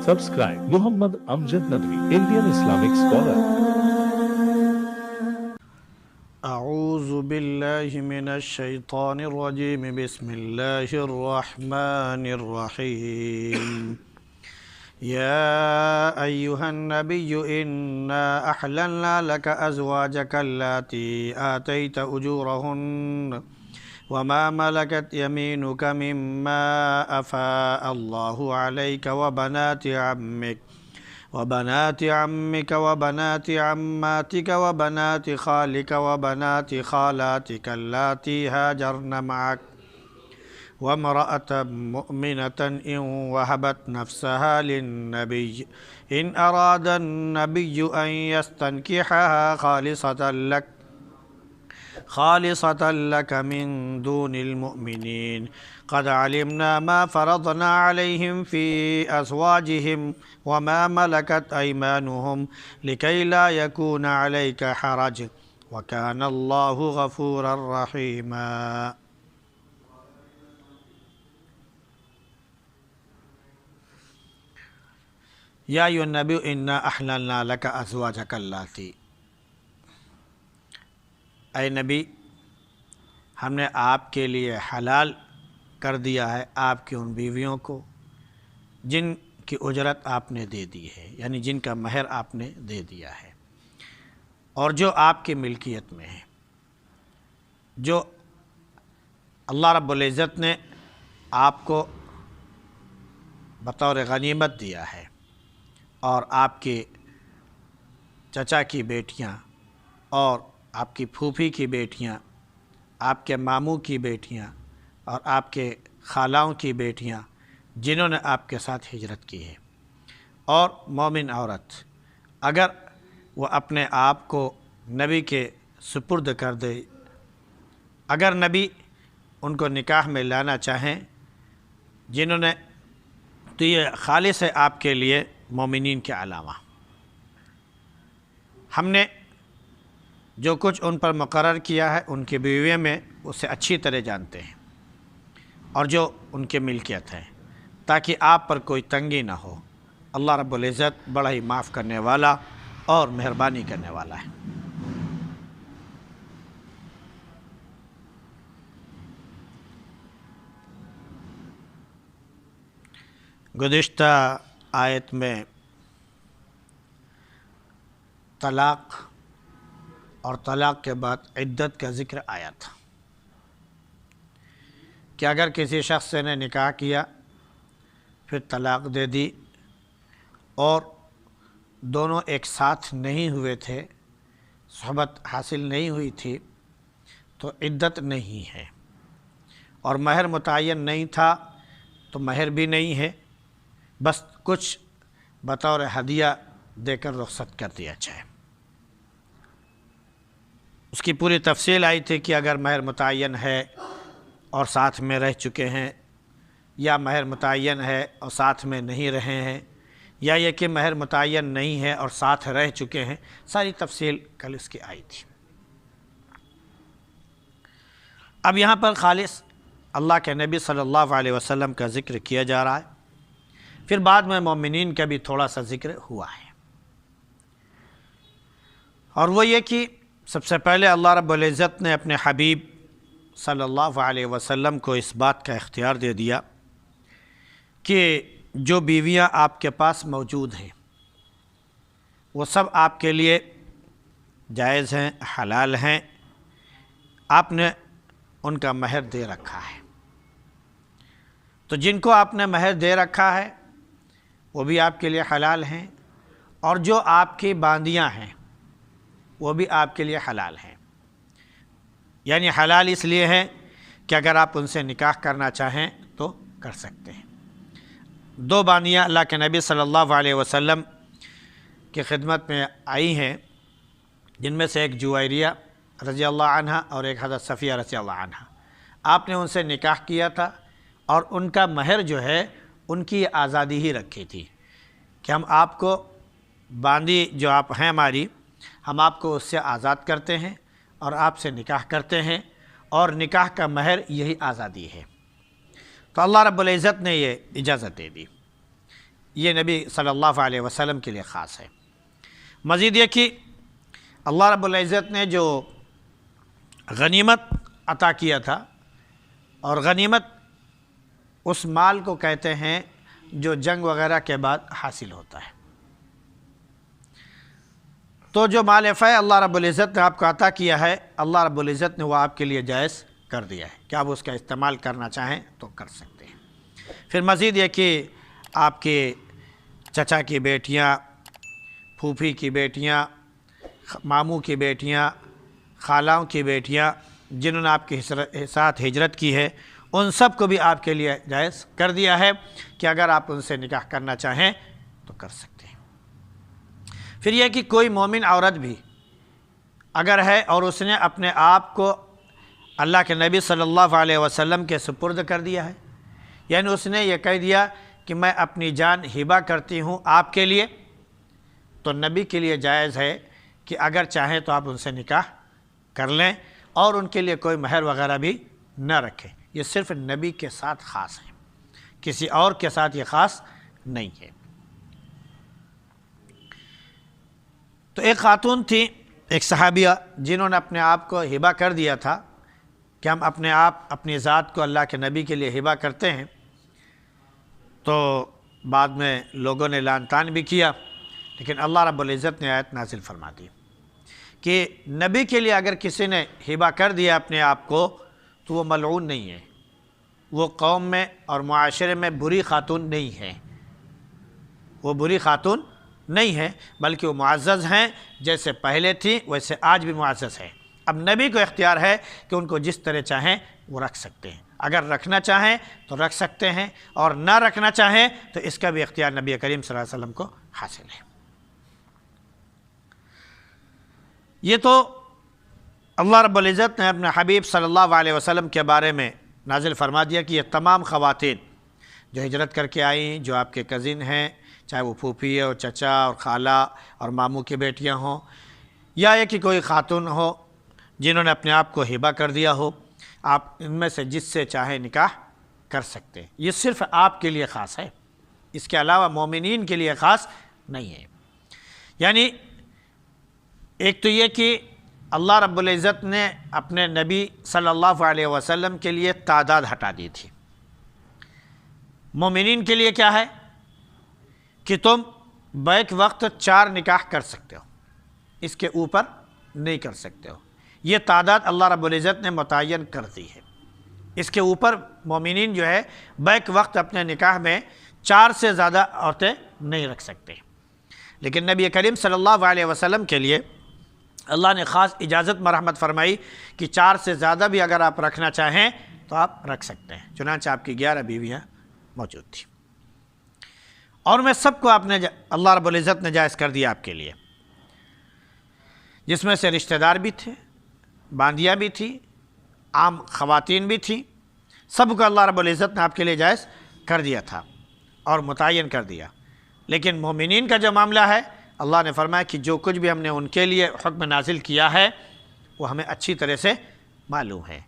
Subscribe Muhammad Amjad Nadwi, Indian Islamic scholar. أعوذ بالله من الشيطان الرجيم بسم الله الرحمن الرحيم يا أيها النبي إنا أحللنا لك أزواجك اللاتي آتيت أجورهن وما ملكت يمينك مما أفاء الله عليك وبنات عمك وبنات عماتك وبنات خالك وبنات خالاتك اللاتي هاجرن معك وامرأة مؤمنة إن وهبت نفسها للنبي إن أراد النبي أن يستنكحها خالصة لك من دون المؤمنين قد علمنا ما فرضنا عليهم في أزواجهم وما ملكت أيمانهم لكي لا يكون عليك حرج وكان الله غفورا رحيما يا أيها النبي إنا أحللنا لك أزواجك اللاتي اے نبی ہم نے آپ کے لیے حلال کر دیا ہے آپ کی ان بیویوں کو جن کی اجرت آپ نے دے دی ہے، یعنی جن کا مہر آپ نے دے دیا ہے اور جو آپ کی ملکیت میں ہے، جو اللہ رب العزت نے آپ کو بطور غنیمت دیا ہے، اور آپ کے چچا کی بیٹیاں اور آپ کی پھوپھی کی بیٹیاں، آپ کے ماموں کی بیٹیاں اور آپ کے خالاؤں کی بیٹیاں جنہوں نے آپ کے ساتھ ہجرت کی ہے، اور مومن عورت اگر وہ اپنے آپ کو نبی کے سپرد کر دے، اگر نبی ان کو نکاح میں لانا چاہیں جنہوں نے، تو یہ خالص ہے آپ کے لیے مومنین کے علاوہ۔ ہم نے جو کچھ ان پر مقرر کیا ہے ان کی بیویوں میں اسے اچھی طرح جانتے ہیں، اور جو ان کی ملکیت ہے، تاکہ آپ پر کوئی تنگی نہ ہو۔ اللہ رب العزت بڑا ہی معاف کرنے والا اور مہربانی کرنے والا ہے۔ گزشتہ آیت میں طلاق اور طلاق کے بعد عدت کا ذکر آیا تھا کہ اگر کسی شخص نے نکاح کیا پھر طلاق دے دی اور دونوں ایک ساتھ نہیں ہوئے تھے، صحبت حاصل نہیں ہوئی تھی، تو عدت نہیں ہے، اور مہر متعین نہیں تھا تو مہر بھی نہیں ہے، بس کچھ بطور ہدیہ دے کر رخصت کر دیا جائے۔ اس کی پوری تفصیل آئی تھی کہ اگر مہر متعین ہے اور ساتھ میں رہ چکے ہیں، یا مہر متعین ہے اور ساتھ میں نہیں رہے ہیں، یا یہ کہ مہر متعین نہیں ہے اور ساتھ رہ چکے ہیں، ساری تفصیل کل اس کی آئی تھی۔ اب یہاں پر خالص اللہ کے نبی صلی اللہ علیہ وسلم کا ذکر کیا جا رہا ہے، پھر بعد میں مومنین کا بھی تھوڑا سا ذکر ہوا ہے، اور وہ یہ کہ سب سے پہلے اللہ رب العزت نے اپنے حبیب صلی اللہ علیہ وسلم کو اس بات کا اختیار دے دیا کہ جو بیویاں آپ کے پاس موجود ہیں وہ سب آپ کے لیے جائز ہیں، حلال ہیں، آپ نے ان کا مہر دے رکھا ہے۔ تو جن کو آپ نے مہر دے رکھا ہے وہ بھی آپ کے لیے حلال ہیں، اور جو آپ کی باندیاں ہیں وہ بھی آپ کے لیے حلال ہیں، یعنی حلال اس لیے ہیں کہ اگر آپ ان سے نکاح کرنا چاہیں تو کر سکتے ہیں۔ دو باندیاں اللہ کے نبی صلی اللہ علیہ وسلم کی خدمت میں آئی ہیں، جن میں سے ایک جویریہ رضی اللہ عنہ اور ایک حضرت صفیہ رضی اللہ عنہ۔ آپ نے ان سے نکاح کیا تھا، اور ان کا مہر جو ہے ان کی آزادی ہی رکھی تھی کہ ہم آپ کو باندی جو آپ ہیں ہماری، ہم آپ کو اس سے آزاد کرتے ہیں اور آپ سے نکاح کرتے ہیں، اور نکاح کا مہر یہی آزادی ہے۔ تو اللہ رب العزت نے یہ اجازت دے دی۔ یہ نبی صلی اللہ علیہ وسلم کے لیے خاص ہے۔ مزید یہ کہ اللہ رب العزت نے جو غنیمت عطا کیا تھا، اور غنیمت اس مال کو کہتے ہیں جو جنگ وغیرہ کے بعد حاصل ہوتا ہے، تو جو مال فے اللہ رب العزت نے آپ کو عطا کیا ہے، اللہ رب العزت نے وہ آپ کے لیے جائز کر دیا ہے کہ آپ اس کا استعمال کرنا چاہیں تو کر سکتے ہیں۔ پھر مزید یہ کہ آپ کے چچا کی بیٹیاں، پھوپھی کی بیٹیاں، ماموں کی بیٹیاں، خالاؤں کی بیٹیاں جنہوں نے آپ کے ساتھ ہجرت کی ہے، ان سب کو بھی آپ کے لیے جائز کر دیا ہے کہ اگر آپ ان سے نکاح کرنا چاہیں تو کر سکتے ہیں۔ پھر یہ کہ کوئی مومن عورت بھی اگر ہے اور اس نے اپنے آپ کو اللہ کے نبی صلی اللہ علیہ وسلم کے سپرد کر دیا ہے، یعنی اس نے یہ کہہ دیا کہ میں اپنی جان ہبہ کرتی ہوں آپ کے لیے، تو نبی کے لیے جائز ہے کہ اگر چاہیں تو آپ ان سے نکاح کر لیں اور ان کے لیے کوئی مہر وغیرہ بھی نہ رکھیں۔ یہ صرف نبی کے ساتھ خاص ہے، کسی اور کے ساتھ یہ خاص نہیں ہے۔ تو ایک خاتون تھی، ایک صحابیہ، جنہوں نے اپنے آپ کو ہبہ کر دیا تھا کہ ہم اپنے آپ اپنی ذات کو اللہ کے نبی کے لیے ہبہ کرتے ہیں، تو بعد میں لوگوں نے لعن طعن بھی کیا، لیکن اللہ رب العزت نے آیت نازل فرما دی کہ نبی کے لیے اگر کسی نے ہبہ کر دیا اپنے آپ کو تو وہ ملعون نہیں ہے، وہ قوم میں اور معاشرے میں بری خاتون نہیں ہے، وہ بری خاتون نہیں ہے، بلکہ وہ معزز ہیں، جیسے پہلے تھی ویسے آج بھی معزز ہے۔ اب نبی کو اختیار ہے کہ ان کو جس طرح چاہیں وہ رکھ سکتے ہیں، اگر رکھنا چاہیں تو رکھ سکتے ہیں، اور نہ رکھنا چاہیں تو اس کا بھی اختیار نبی کریم صلی اللہ علیہ وسلم کو حاصل ہے۔ یہ تو اللہ رب العزت نے اپنے حبیب صلی اللہ علیہ وسلم کے بارے میں نازل فرما دیا کہ یہ تمام خواتین جو ہجرت کر کے آئیں، جو آپ کے کزن ہیں، چاہے وہ پھوپھی اور چچا اور خالہ اور ماموں کی بیٹیاں ہوں، یا یہ کہ کوئی خاتون ہو جنہوں نے اپنے آپ کو ہبہ کر دیا ہو، آپ ان میں سے جس سے چاہیں نکاح کر سکتے ہیں۔ یہ صرف آپ کے لیے خاص ہے، اس کے علاوہ مومنین کے لیے خاص نہیں ہے۔ یعنی ایک تو یہ کہ اللہ رب العزت نے اپنے نبی صلی اللہ علیہ وسلم کے لیے تعداد ہٹا دی تھی۔ مومنین کے لیے کیا ہے کہ تم بیک وقت 4 نکاح کر سکتے ہو، اس کے اوپر نہیں کر سکتے ہو۔ یہ تعداد اللہ رب العزت نے متعین کر دی ہے، اس کے اوپر مومنین جو ہے بیک وقت اپنے نکاح میں 4 سے زیادہ عورتیں نہیں رکھ سکتے۔ لیکن نبی کریم صلی اللہ علیہ وسلم کے لیے اللہ نے خاص اجازت مرحمت فرمائی کہ 4 سے زیادہ بھی اگر آپ رکھنا چاہیں تو آپ رکھ سکتے ہیں، چنانچہ آپ کی 11 بیویاں موجود تھیں، اور میں سب کو آپ نے اللہ رب العزت نے جائز کر دیا آپ کے لیے، جس میں سے رشتہ دار بھی تھے، باندیاں بھی تھی، عام خواتین بھی تھیں، سب کو اللہ رب العزت نے آپ کے لیے جائز کر دیا تھا اور متعین کر دیا۔ لیکن مومنین کا جو معاملہ ہے، اللہ نے فرمایا کہ جو کچھ بھی ہم نے ان کے لیے حکم نازل کیا ہے وہ ہمیں اچھی طرح سے معلوم ہے،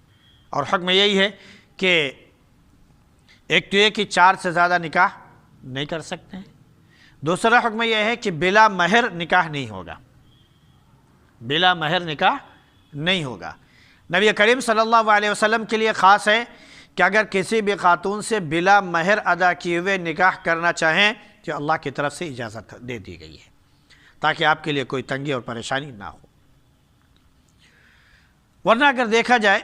اور حکم یہی ہے کہ ایک تو یہ کہ 4 سے زیادہ نکاح نہیں کر سکتے ہیں، دوسرا حکم یہ ہے کہ بلا مہر نکاح نہیں ہوگا، بلا مہر نکاح نہیں ہوگا۔ نبی کریم صلی اللہ علیہ وسلم کے لیے خاص ہے کہ اگر کسی بھی خاتون سے بلا مہر ادا کیے ہوئے نکاح کرنا چاہیں تو اللہ کی طرف سے اجازت دے دی گئی ہے، تاکہ آپ کے لیے کوئی تنگی اور پریشانی نہ ہو۔ ورنہ اگر دیکھا جائے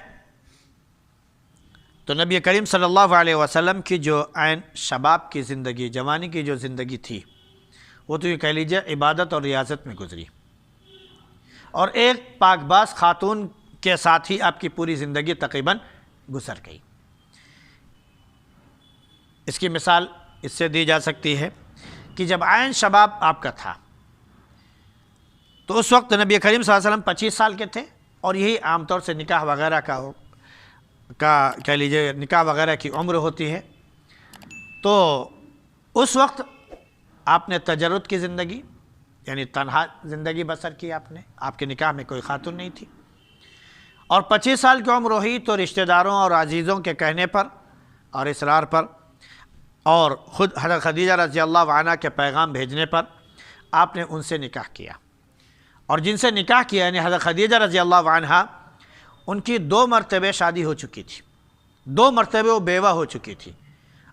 تو نبی کریم صلی اللہ علیہ وسلم کی جو عین شباب کی زندگی، جوانی کی جو زندگی تھی، وہ تو یہ کہہ لیجیے عبادت اور ریاضت میں گزری، اور ایک پاک باز خاتون کے ساتھ ہی آپ کی پوری زندگی تقریباً گزر گئی۔ اس کی مثال اس سے دی جا سکتی ہے کہ جب عین شباب آپ کا تھا تو اس وقت نبی کریم صلی اللہ علیہ وسلم 25 سال کے تھے، اور یہی عام طور سے نکاح وغیرہ کا کہہ لیجیے نکاح وغیرہ کی عمر ہوتی ہے۔ تو اس وقت آپ نے تجرد کی زندگی، یعنی تنہا زندگی بسر کی، آپ کے نکاح میں کوئی خاتون نہیں تھی، اور 25 سال کی عمر ہوئی تو رشتہ داروں اور عزیزوں کے کہنے پر اور اصرار پر اور خود حضرت خدیجہ رضی اللہ عنہا کے پیغام بھیجنے پر آپ نے ان سے نکاح کیا، اور جن سے نکاح کیا یعنی حضرت خدیجہ رضی اللہ عنہا، ان کی 2 مرتبہ شادی ہو چکی تھی، 2 مرتبہ وہ بیوہ ہو چکی تھی۔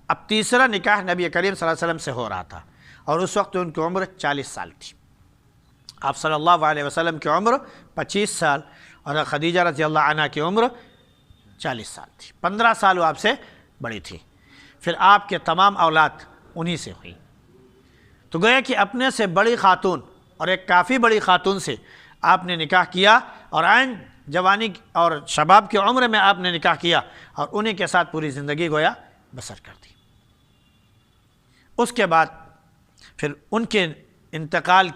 اب تیسرا نکاح نبی کریم صلی اللہ علیہ وسلم سے ہو رہا تھا، اور اس وقت ان کی عمر 40 سال تھی۔ آپ صلی اللہ علیہ وسلم کی عمر 25 سال اور خدیجہ رضی اللہ عنہا کی عمر 40 سال تھی، 15 سال وہ آپ سے بڑی تھی۔ پھر آپ کے تمام اولاد انہی سے ہوئی۔ تو گویا کہ اپنے سے بڑی خاتون اور ایک کافی بڑی خاتون سے آپ نے نکاح کیا، اور عین جوانی اور شباب کی عمر میں آپ نے نکاح کیا، اور انہی کے ساتھ پوری زندگی گویا بسر کر دی۔ اس کے بعد پھر ان کے انتقال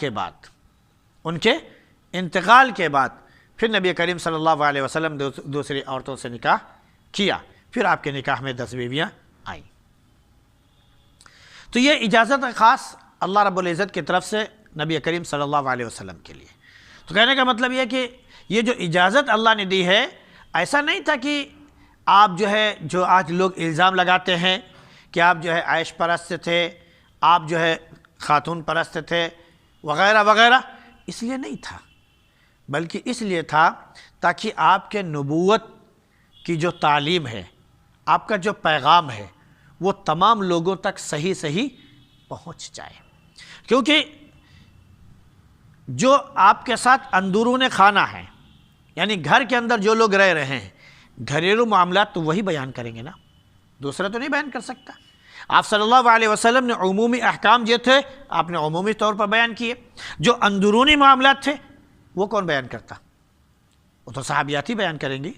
کے بعد پھر نبی کریم صلی اللہ علیہ وسلم دوسری عورتوں سے نکاح کیا، پھر آپ کے نکاح میں 10 بیویاں آئیں۔ تو یہ اجازت خاص اللہ رب العزت کی طرف سے نبی کریم صلی اللہ علیہ وسلم کے لیے۔ تو کہنے کا مطلب یہ کہ یہ جو اجازت اللہ نے دی ہے، ایسا نہیں تھا کہ آپ جو آج لوگ الزام لگاتے ہیں کہ آپ عیش پرست تھے، آپ خاتون پرست تھے وغیرہ وغیرہ، اس لیے نہیں تھا، بلکہ اس لیے تھا تاکہ آپ کے نبوت کی جو تعلیم ہے، آپ کا جو پیغام ہے، وہ تمام لوگوں تک صحیح پہنچ جائے۔ کیونکہ جو آپ کے ساتھ اندرون خانہ ہے، یعنی گھر کے اندر جو لوگ رہ رہے ہیں، گھریلو معاملات تو وہی بیان کریں گے نا، دوسرا تو نہیں بیان کر سکتا۔ آپ صلی اللہ علیہ وسلم نے عمومی احکام جو تھے آپ نے عمومی طور پر بیان کیے، جو اندرونی معاملات تھے وہ کون بیان کرتا؟ وہ تو صحابیات ہی بیان کریں گی،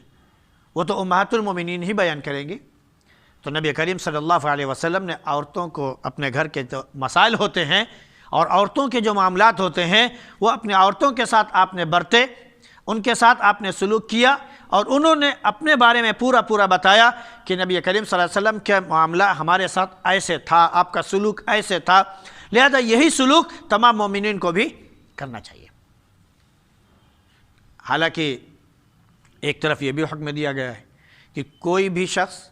وہ تو امہات المومنین ہی بیان کریں گی۔ تو نبی کریم صلی اللہ علیہ وسلم نے عورتوں کو اپنے گھر کے جو مسائل ہوتے ہیں اور عورتوں کے جو معاملات ہوتے ہیں، وہ اپنے عورتوں کے ساتھ آپ نے برتے، ان کے ساتھ آپ نے سلوک کیا، اور انہوں نے اپنے بارے میں پورا بتایا کہ نبی کریم صلی اللہ علیہ وسلم کا معاملہ ہمارے ساتھ ایسے تھا، آپ کا سلوک ایسے تھا، لہذا یہی سلوک تمام مومنین کو بھی کرنا چاہیے۔ حالانکہ ایک طرف یہ بھی حکم دیا گیا ہے کہ کوئی بھی شخص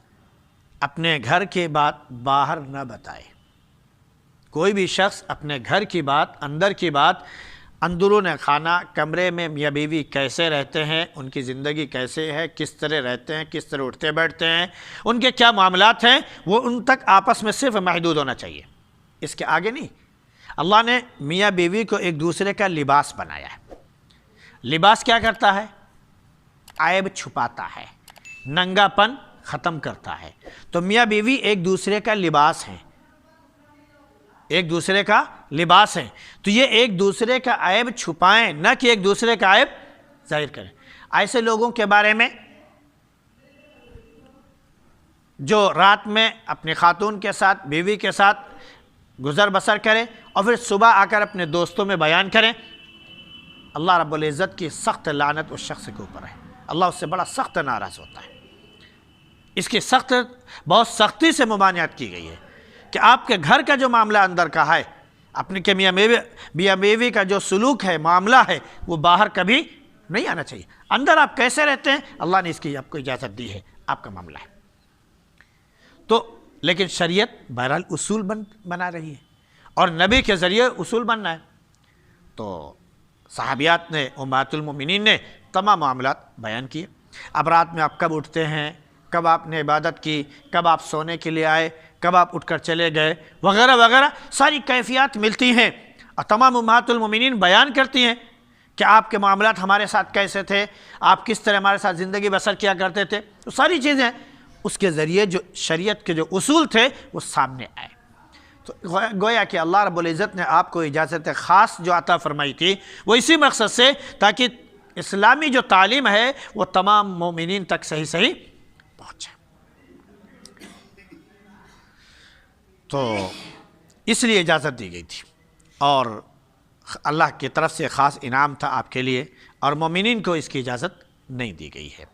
اپنے گھر کی بات باہر نہ بتائے، کوئی بھی شخص اپنے گھر کی بات، اندر کی بات، اندرون خانہ کمرے میں میاں بیوی کیسے رہتے ہیں، ان کی زندگی کیسے ہے، کس طرح رہتے ہیں، کس طرح اٹھتے بیٹھتے ہیں، ان کے کیا معاملات ہیں، وہ ان تک آپس میں صرف محدود ہونا چاہیے، اس کے آگے نہیں۔ اللہ نے میاں بیوی کو ایک دوسرے کا لباس بنایا ہے۔ لباس کیا کرتا ہے؟ عیب چھپاتا ہے، ننگا پن ختم کرتا ہے۔ تو میاں بیوی ایک دوسرے کا لباس ہیں، ایک دوسرے کا لباس ہیں، تو یہ ایک دوسرے کا عیب چھپائیں، نہ کہ ایک دوسرے کا عیب ظاہر کریں۔ ایسے لوگوں کے بارے میں جو رات میں اپنی خاتون کے ساتھ، بیوی کے ساتھ گزر بسر کرے اور پھر صبح آ کر اپنے دوستوں میں بیان کریں، اللہ رب العزت کی سخت لعنت اس شخص کے اوپر ہے، اللہ اس سے بڑا سخت ناراض ہوتا ہے۔ اس کی بہت سختی سے ممانعت کی گئی ہے کہ آپ کے گھر کا جو معاملہ اندر کا ہے، اپنے کے میاں بیوی کا جو سلوک ہے، معاملہ ہے، وہ باہر کبھی نہیں آنا چاہیے۔ اندر آپ کیسے رہتے ہیں، اللہ نے اس کی آپ کو اجازت دی ہے، آپ کا معاملہ ہے۔ تو لیکن شریعت بہرحال اصول بنا رہی ہے، اور نبی کے ذریعے اصول بننا ہے۔ تو صحابیات نے، امہات المومنین نے تمام معاملات بیان کیے۔ اب رات میں آپ کب اٹھتے ہیں، کب آپ نے عبادت کی، کب آپ سونے کے لیے آئے، کب آپ اٹھ کر چلے گئے، وغیرہ وغیرہ ساری کیفیات ملتی ہیں، اور تمام امہات المومنین بیان کرتی ہیں کہ آپ کے معاملات ہمارے ساتھ کیسے تھے، آپ کس طرح ہمارے ساتھ زندگی بسر کیا کرتے تھے۔ تو ساری چیزیں اس کے ذریعے جو شریعت کے جو اصول تھے وہ سامنے آئے۔ تو گویا کہ اللہ رب العزت نے آپ کو اجازت خاص جو عطا فرمائی تھی وہ اسی مقصد سے، تاکہ اسلامی جو تعلیم ہے وہ تمام مومنین تک صحیح پہنچے۔ تو اس لیے اجازت دی گئی تھی، اور اللہ کی طرف سے خاص انعام تھا آپ کے لیے، اور مومنین کو اس کی اجازت نہیں دی گئی ہے۔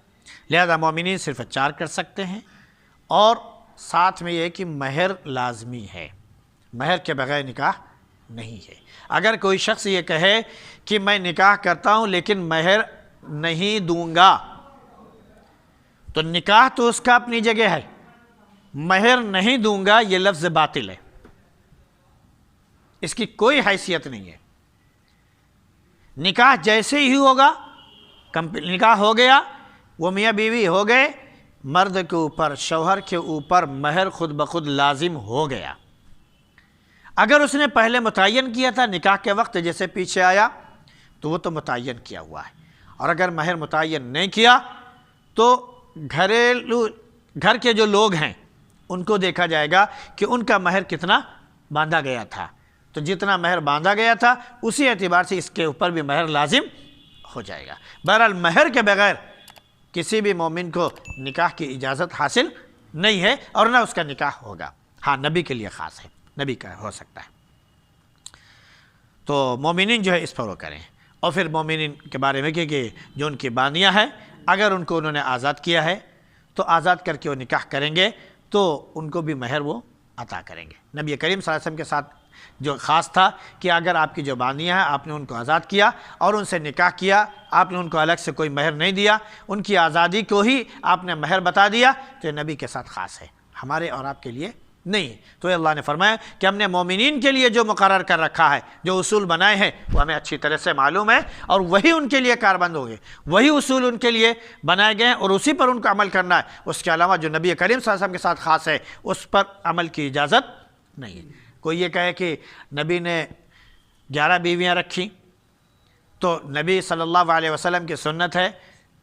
لہذا مومنین صرف 4 کر سکتے ہیں، اور ساتھ میں یہ کہ مہر لازمی ہے، مہر کے بغیر نکاح نہیں ہے۔ اگر کوئی شخص یہ کہے کہ میں نکاح کرتا ہوں لیکن مہر نہیں دوں گا، تو نکاح تو اس کا اپنی جگہ ہے، مہر نہیں دوں گا یہ لفظ باطل ہے، اس کی کوئی حیثیت نہیں ہے۔ نکاح جیسے ہی ہوگا، نکاح ہو گیا، وہ میاں بیوی ہو گئے، مرد کے اوپر، شوہر کے اوپر مہر خود بخود لازم ہو گیا۔ اگر اس نے پہلے متعین کیا تھا نکاح کے وقت جیسے پیچھے آیا تو وہ تو متعین کیا ہوا ہے، اور اگر مہر متعین نہیں کیا تو گھر کے جو لوگ ہیں ان کو دیکھا جائے گا کہ ان کا مہر کتنا باندھا گیا تھا، تو جتنا مہر باندھا گیا تھا اسی اعتبار سے اس کے اوپر بھی مہر لازم ہو جائے گا۔ بہرحال مہر کے بغیر کسی بھی مومن کو نکاح کی اجازت حاصل نہیں ہے، اور نہ اس کا نکاح ہوگا۔ ہاں نبی کے لیے خاص ہے، نبی کا ہو سکتا ہے۔ تو مومنین جو ہے اس پر وہ کریں۔ اور پھر مومنین کے بارے میں کہ جو ان کی باندیاں ہیں، اگر ان کو انہوں نے آزاد کیا ہے تو آزاد کر کے وہ نکاح کریں گے تو ان کو بھی مہر وہ عطا کریں گے۔ نبی کریم صلی اللہ علیہ وسلم کے ساتھ جو خاص تھا کہ اگر آپ کی جو باندیاں ہیں آپ نے ان کو آزاد کیا اور ان سے نکاح کیا، آپ نے ان کو الگ سے کوئی مہر نہیں دیا، ان کی آزادی کو ہی آپ نے مہر بتا دیا، تو یہ نبی کے ساتھ خاص ہے، ہمارے اور آپ کے لیے نہیں۔ تو اللہ نے فرمایا کہ ہم نے مومنین کے لیے جو مقرر کر رکھا ہے، جو اصول بنائے ہیں، وہ ہمیں اچھی طرح سے معلوم ہے، اور وہی ان کے لیے کاربند ہو گئے، وہی اصول ان کے لیے بنائے گئے ہیں اور اسی پر ان کو عمل کرنا ہے۔ اس کے علاوہ جو نبی کریم صلی اللہ علیہ وسلم کے ساتھ خاص ہے اس پر عمل کی اجازت نہیں ہے۔ کوئی یہ کہے کہ نبی نے 11 بیویاں رکھیں تو نبی صلی اللہ علیہ وسلم کی سنت ہے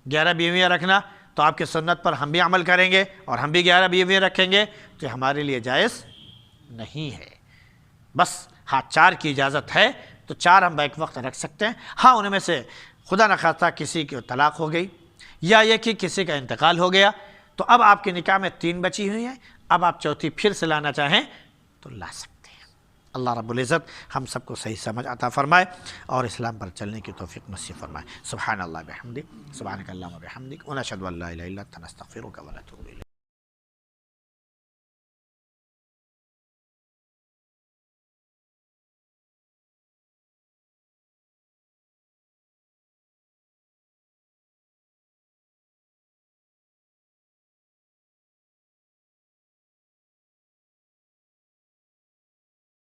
11 بیویاں رکھنا، تو آپ کی سنت پر ہم بھی عمل کریں گے اور ہم بھی 11 بیویاں رکھیں گے، تو ہمارے لیے جائز نہیں ہے۔ بس ہاں 4 کی اجازت ہے تو 4 ہم بیک وقت رکھ سکتے ہیں۔ ہاں ان میں سے خدا نخواستہ کسی کی طلاق ہو گئی یا یہ کہ کسی کا انتقال ہو گیا، تو اب آپ کے نکاح میں 3 بچی ہوئی ہیں، اب آپ چوتھی پھر سے لانا چاہیں تو لا سکتے ہیں۔ اللہ رب العزت ہم سب کو صحیح سمجھ عطا فرمائے اور اسلام پر چلنے کی توفیق نصیب فرمائے۔ سبحان اللہ بحمدہ، سبحانک اللہم وبحمدک، ونشہد ان لا الہ الا انت نستغفرک ونتوب الیک۔